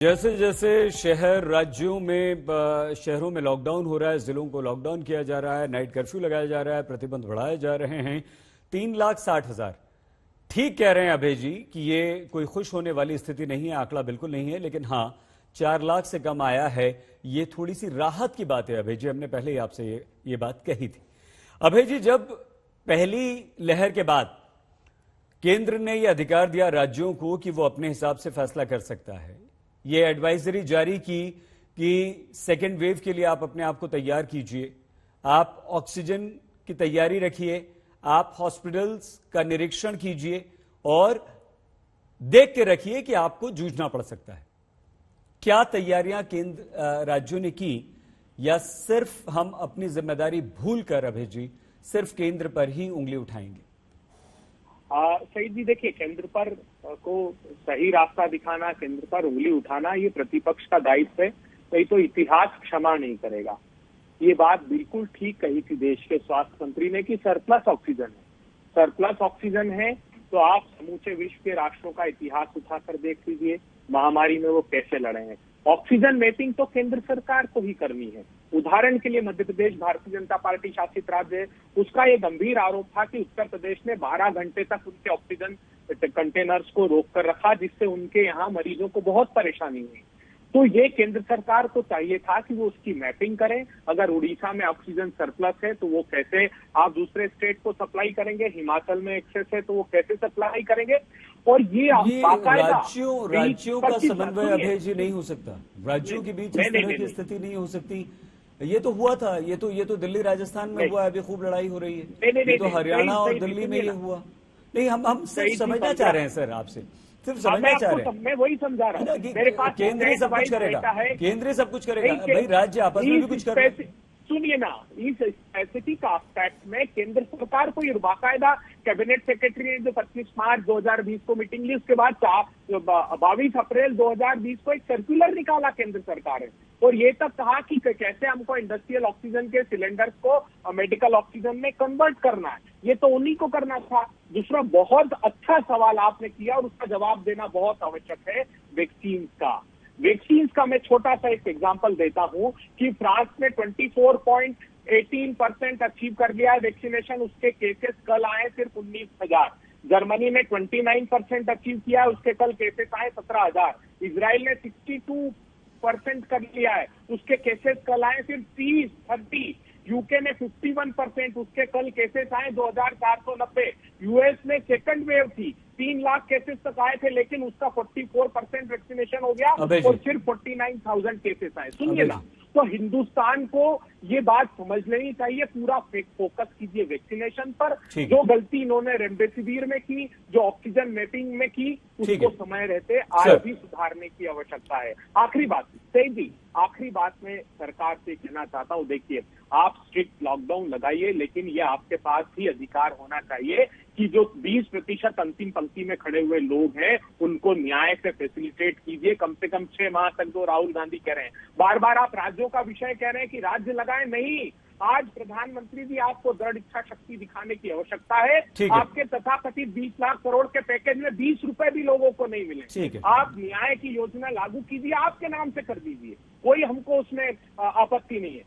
जैसे जैसे शहर राज्यों में शहरों में लॉकडाउन हो रहा है, जिलों को लॉकडाउन किया जा रहा है, नाइट कर्फ्यू लगाया जा रहा है, प्रतिबंध बढ़ाए जा रहे हैं। 3,60,000 ठीक कह रहे हैं अभय जी कि ये कोई खुश होने वाली स्थिति नहीं है, आंकड़ा बिल्कुल नहीं है, लेकिन हाँ 4 लाख से कम आया है, ये थोड़ी सी राहत की बात है। अभय जी, हमने पहले ही आपसे ये बात कही थी। अभय जी, जब पहली लहर के बाद केंद्र ने यह अधिकार दिया राज्यों को कि वो अपने हिसाब से फैसला कर सकता है, ये एडवाइजरी जारी की कि सेकेंड वेव के लिए आप अपने आप को तैयार कीजिए, आप ऑक्सीजन की तैयारी रखिए, आप हॉस्पिटल्स का निरीक्षण कीजिए और देख के रखिए कि आपको जूझना पड़ सकता है। क्या तैयारियां केंद्र राज्यों ने की, या सिर्फ हम अपनी जिम्मेदारी भूलकर अभय जी सिर्फ केंद्र पर ही उंगली उठाएंगे? सईद जी, देखिए, केंद्र पर को सही रास्ता दिखाना, केंद्र पर उंगली उठाना, ये प्रतिपक्ष का दायित्व है। नहीं तो इतिहास क्षमा नहीं करेगा। ये बात बिल्कुल ठीक कही थी देश के स्वास्थ्य मंत्री ने कि सरप्लस ऑक्सीजन है। सरप्लस ऑक्सीजन है तो आप समूचे विश्व के राष्ट्रों का इतिहास उठाकर देख लीजिए, महामारी में वो कैसे लड़े हैं। ऑक्सीजन मैपिंग तो केंद्र सरकार को ही करनी है। उदाहरण के लिए मध्य प्रदेश भारतीय जनता पार्टी शासित राज्य है, उसका ये गंभीर आरोप था कि उत्तर प्रदेश ने 12 घंटे तक उनके ऑक्सीजन कंटेनर्स को रोक कर रखा, जिससे उनके यहाँ मरीजों को बहुत परेशानी हुई। तो ये केंद्र सरकार को चाहिए था कि वो उसकी मैपिंग करें। अगर उड़ीसा में ऑक्सीजन सरप्लस है तो वो कैसे आप दूसरे स्टेट को सप्लाई करेंगे, हिमाचल में एक्सेस है तो वो कैसे सप्लाई करेंगे। और ये राज्यों का समन्वय अभय जी नहीं हो सकता, राज्यों के बीच इस तरह की स्थिति नहीं हो सकती। ये तो हुआ था, ये तो दिल्ली राजस्थान में हुआ है, अभी खूब लड़ाई हो रही है। ये तो हरियाणा और दिल्ली में ये हुआ। नहीं, हम सिर्फ समझना चाह रहे हैं सर, आपसे सिर्फ समझना चाह रहे हैं। मैं वही समझा रहा हूँ। मेरे पास केंद्र सब कुछ करेगा, केंद्र सब कुछ करेगा, भाई राज्य आपस में भी कुछ करेगा। सुनिए ना, इस स्पेसिफिक एस्पेक्ट में केंद्र सरकार को ये बाकायदा कैबिनेट सेक्रेटरी ने जो 25 मार्च 2020 को मीटिंग ली, उसके बाद 22 अप्रैल 2020 को एक सर्कुलर निकाला केंद्र सरकार ने, और ये तक कहा कि कैसे हमको इंडस्ट्रियल ऑक्सीजन के सिलेंडर्स को मेडिकल ऑक्सीजन में कन्वर्ट करना है। ये तो उन्हीं को करना था। दूसरा बहुत अच्छा सवाल आपने किया और उसका जवाब देना बहुत आवश्यक है, वैक्सीन का मैं छोटा सा एक एग्जांपल देता हूं कि फ्रांस ने 24.18% अचीव कर लिया है वैक्सीनेशन, उसके केसेस कल आए सिर्फ 19,000। जर्मनी ने 29% अचीव किया है, उसके कल केसेस आए 17,000। इजराइल ने 62% कर लिया है, उसके केसेस कल आए सिर्फ 30। यूके ने 51%, उसके कल केसेस आए 2,490। यूएस में सेकंड वेव थी, 3 लाख केसेस तक आए थे, लेकिन उसका 44% वैक्सीनेशन हो गया और सिर्फ 49,000 केसेस आए। सुनिए ना, तो हिंदुस्तान को ये बात समझ लेनी चाहिए, पूरा फोकस कीजिए वैक्सीनेशन पर। जो गलती इन्होंने रेमडेसिविर में की, जो ऑक्सीजन मैपिंग में की, उसको समय रहते आज भी सुधारने की आवश्यकता है। आखिरी बात सही जी, आखिरी बात में सरकार से कहना चाहता हूं, देखिए, आप स्ट्रिक्ट लॉकडाउन लगाइए, लेकिन ये आपके पास ही अधिकार होना चाहिए कि जो 20% अंतिम पंक्ति में खड़े हुए लोग हैं उनको न्याय से फैसिलिटेट कीजिए। कम से कम 6 माह तक जो राहुल गांधी कह रहे हैं, बार बार आप राज्यों का विषय कह रहे हैं कि राज्य लगाए, नहीं। आज प्रधानमंत्री जी आपको दृढ़ इच्छा शक्ति दिखाने की आवश्यकता है। आपके तथाकथित 20 लाख करोड़ के पैकेज में 20 रुपए भी लोगों को नहीं मिले। आप न्याय की योजना लागू कीजिए, आपके नाम से कर दीजिए, कोई हमको उसमें आपत्ति नहीं है।